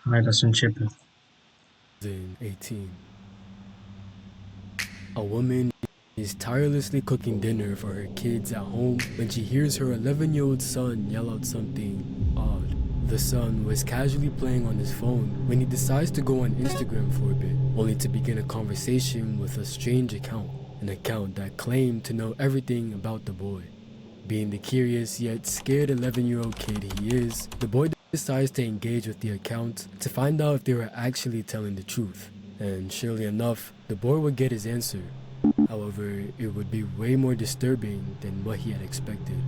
Haideți să începem. 2018. A woman is tirelessly cooking dinner for her kids at home when she hears her 11-year-old son yell out something odd. The son was casually playing on his phone when he decides to go on Instagram for a bit, only to begin a conversation with a strange account, an account that claimed to know everything about the boy. Being the curious yet scared 11-year-old kid he is, the boy decides to engage with the account to find out if they were actually telling the truth. And surely enough, the boy would get his answer. However, it would be way more disturbing than what he had expected.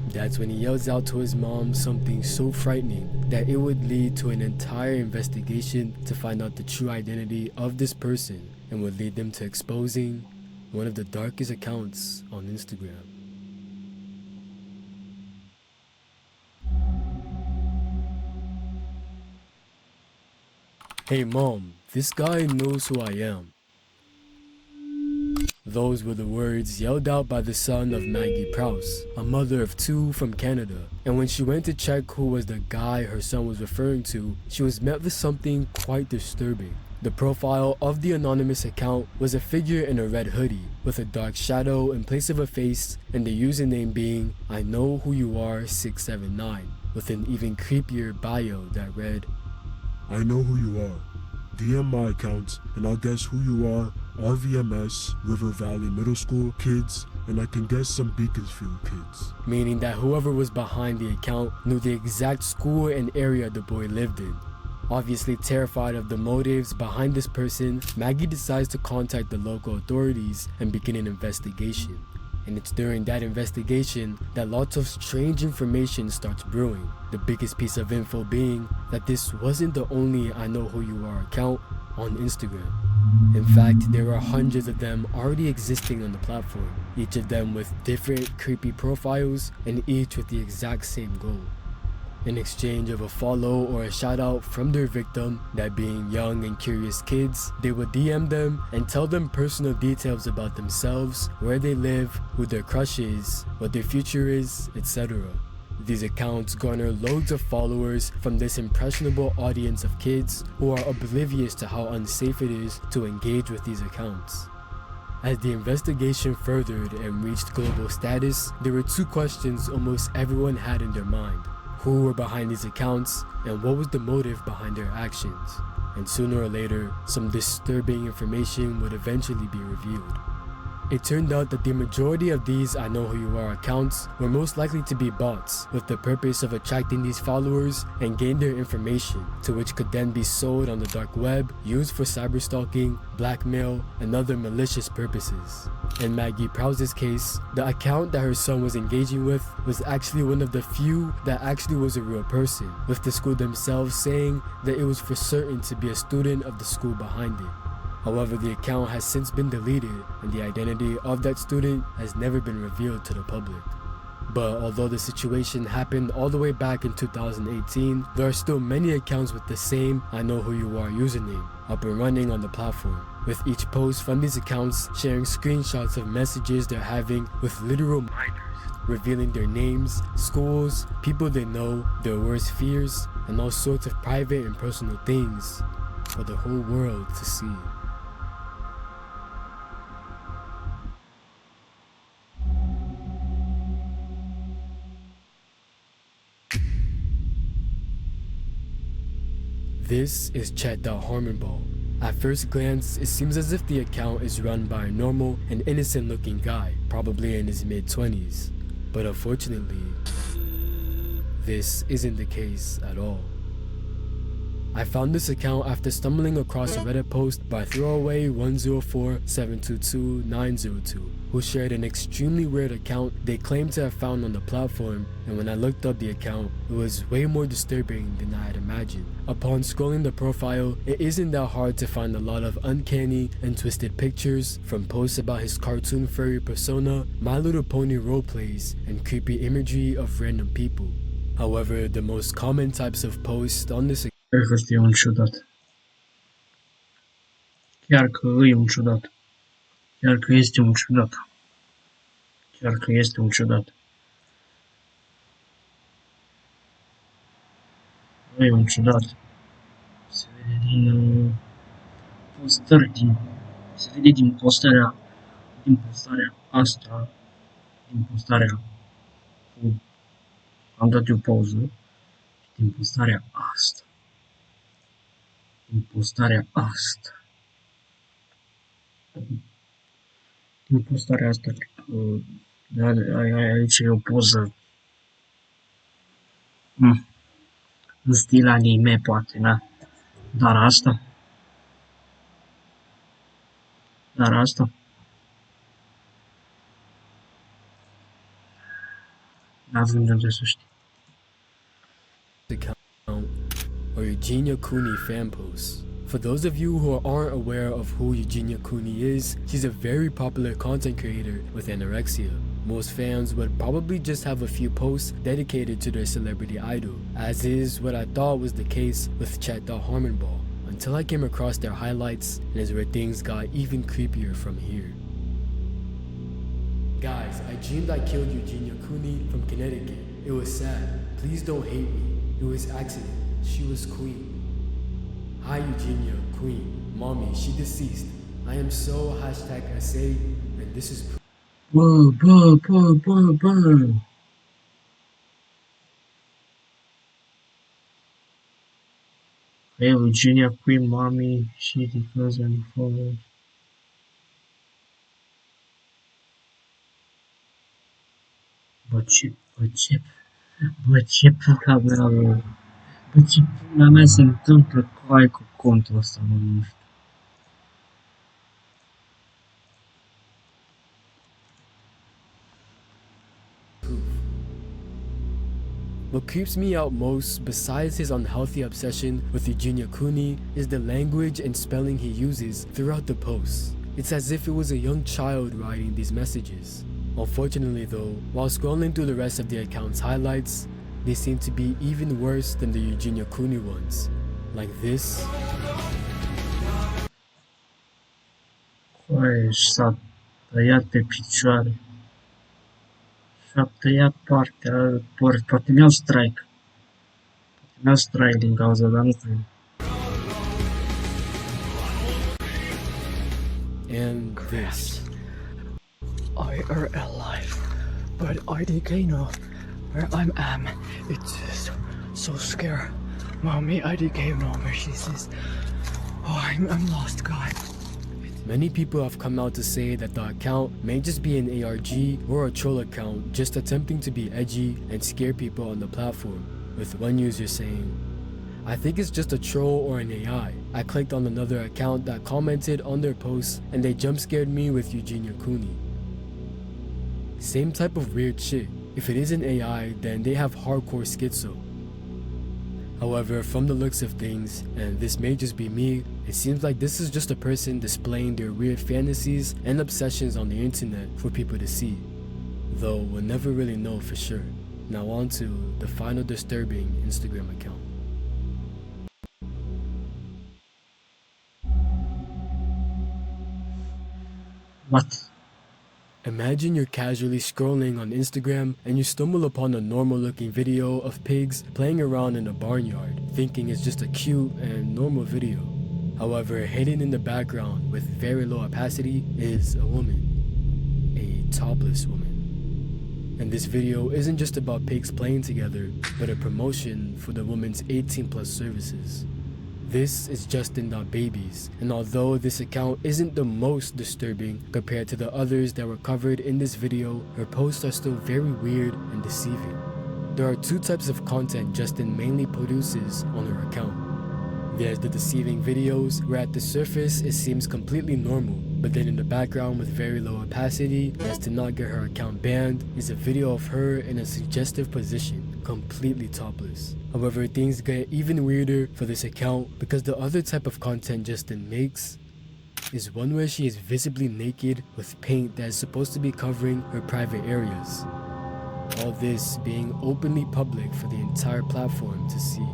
That's when he yells out to his mom something so frightening that it would lead to an entire investigation to find out the true identity of this person and would lead them to exposing one of the darkest accounts on Instagram. Hey mom, this guy knows who I am. Those were the words yelled out by the son of Maggie Prowse, a mother of two from Canada. And when she went to check who was the guy her son was referring to, she was met with something quite disturbing. The profile of the anonymous account was a figure in a red hoodie with a dark shadow in place of a face, and the username being I know who you are 679, with an even creepier bio that read, I know who you are. DM my account and I'll guess who you are, RVMS, River Valley Middle School kids, and I can guess some Beaconsfield kids. Meaning that whoever was behind the account knew the exact school and area the boy lived in. Obviously terrified of the motives behind this person, Maggie decides to contact the local authorities and begin an investigation. And it's during that investigation that lots of strange information starts brewing. The biggest piece of info being that this wasn't the only I know who you are account on Instagram. In fact, there are hundreds of them already existing on the platform, each of them with different creepy profiles and each with the exact same goal. In exchange of a follow or a shout out from their victim, that being young and curious kids, they would DM them and tell them personal details about themselves, where they live, who their crush is, what their future is, etc. These accounts garner loads of followers from this impressionable audience of kids who are oblivious to how unsafe it is to engage with these accounts. As the investigation furthered and reached global status, there were two questions almost everyone had in their mind. Who were behind these accounts, and what was the motive behind their actions? And sooner or later, some disturbing information would eventually be revealed. It turned out that the majority of these I know who you are accounts were most likely to be bots with the purpose of attracting these followers and gain their information, to which could then be sold on the dark web, used for cyberstalking, blackmail, and other malicious purposes. In Maggie Prowse's case, the account that her son was engaging with was actually one of the few that actually was a real person, with the school themselves saying that it was for certain to be a student of the school behind it. However, the account has since been deleted and the identity of that student has never been revealed to the public. But although the situation happened all the way back in 2018, there are still many accounts with the same I know who you are username up and running on the platform, with each post from these accounts sharing screenshots of messages they're having with literal minors, revealing their names, schools, people they know, their worst fears, and all sorts of private and personal things for the whole world to see. This is Chat.Harmonball. At first glance, it seems as if the account is run by a normal and innocent looking guy, probably in his mid-20s. But unfortunately, this isn't the case at all. I found this account after stumbling across a Reddit post by throwaway104722 who shared an extremely weird account they claimed to have found on the platform, and when I looked up the account, it was way more disturbing than I had imagined. Upon scrolling the profile, it isn't that hard to find a lot of uncanny and twisted pictures, from posts about his cartoon furry persona, My Little Pony roleplays, and creepy imagery of random people. However, the most common types of posts on this Cred că este un ciudat. Chiar că e un ciudat. Chiar că este un ciudat. Chiar că este un ciudat. E un ciudat. din postări, se vede din postarea asta, din postarea cu, am dat eu pauză, din postarea asta, din postarea asta, din postarea asta, aici e o poză în stil anime, poate, na. Dar asta, n-ajungem să știi. Account or Eugenia Cooney fan posts. For those of you who aren't aware of who Eugenia Cooney is, she's a very popular content creator with anorexia. Most fans would probably just have a few posts dedicated to their celebrity idol, as is what I thought was the case with Chat.Harmonball, until I came across their highlights, and is where things got even creepier from here. Guys, I dreamed I killed Eugenia Cooney from Connecticut. It was sad. Please don't hate me. It was accident. She was queen. Hi Eugenia, queen. Mommy, she deceased. I am so #SA, and this is Bă. Hey, Virginia Queen, mommy, she declares and follows. Bă, ce pula mea, bă. Bă, ce pula mea se întâmplă cu contul ăsta, mă, nu știu. What creeps me out most, besides his unhealthy obsession with Eugenia Cooney, is the language and spelling he uses throughout the posts. It's as if it was a young child writing these messages. Unfortunately though, while scrolling through the rest of the account's highlights, they seem to be even worse than the Eugenia Cooney ones. Like this. Coaie, s-a tăiat pe picioare. Și-a tăiat partea, poate mi-au strike. Poate mi-au strike din cauza, dar nu cred. And this. I are alive, but I don't know where I am. It's so scary. Mommy, I don't know where she is. Oh, I'm lost, God. Many people have come out to say that the account may just be an ARG or a troll account just attempting to be edgy and scare people on the platform, with one user saying, "I think it's just a troll or an AI. I clicked on another account that commented on their posts and they jump scared me with Eugenia Cooney." Same type of weird shit. If it is an AI, then they have hardcore schizo. However, from the looks of things, and this may just be me, it seems like this is just a person displaying their weird fantasies and obsessions on the internet for people to see. Though we'll never really know for sure. Now on to the final disturbing Instagram account. What? Imagine you're casually scrolling on Instagram and you stumble upon a normal looking video of pigs playing around in a barnyard, thinking it's just a cute and normal video. However, hidden in the background with very low opacity is a woman. A topless woman. And this video isn't just about pigs playing together, but a promotion for the woman's 18+ services. This is Justin.Babies, and although this account isn't the most disturbing compared to the others that were covered in this video, her posts are still very weird and deceiving. There are two types of content Justin mainly produces on her account. There's the deceiving videos, where at the surface it seems completely normal, but then in the background with very low opacity, as to not get her account banned, is a video of her in a suggestive position, completely topless. However, things get even weirder for this account because the other type of content Justin makes is one where she is visibly naked with paint that is supposed to be covering her private areas. All this being openly public for the entire platform to see.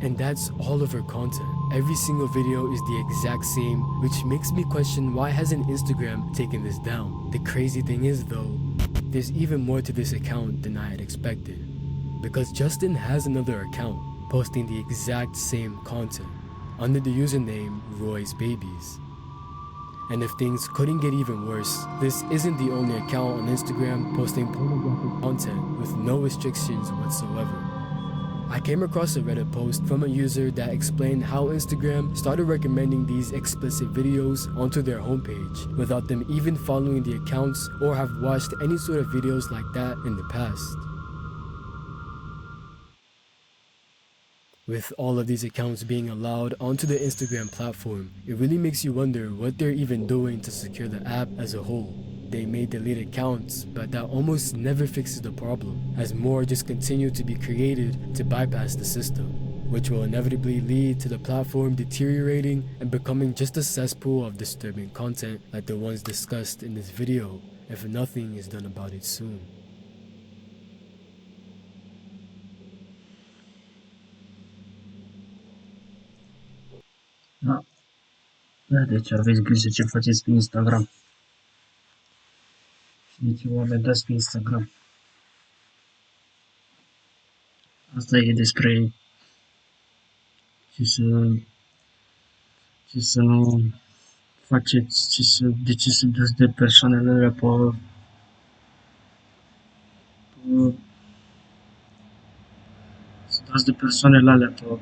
And that's all of her content. Every single video is the exact same, which makes me question why hasn't Instagram taken this down. The crazy thing is though, there's even more to this account than I had expected. Because Justin has another account posting the exact same content. under the username Roy's Babies. And if things couldn't get even worse, this isn't the only account on Instagram posting pornographic content with no restrictions whatsoever. I came across a Reddit post from a user that explained how Instagram started recommending these explicit videos onto their homepage without them even following the accounts or have watched any sort of videos like that in the past. With all of these accounts being allowed onto the Instagram platform, it really makes you wonder what they're even doing to secure the app as a whole. They may delete accounts, but that almost never fixes the problem, as more just continue to be created to bypass the system, which will inevitably lead to the platform deteriorating and becoming just a cesspool of disturbing content like the ones discussed in this video, if nothing is done about it soon. Da. Da, deci aveți grijă ce faceți pe Instagram. Și ce oameni dați pe Instagram. Asta e despre ce să nu faceți, de ce să dați de persoanele alea să dați de persoanele alea pe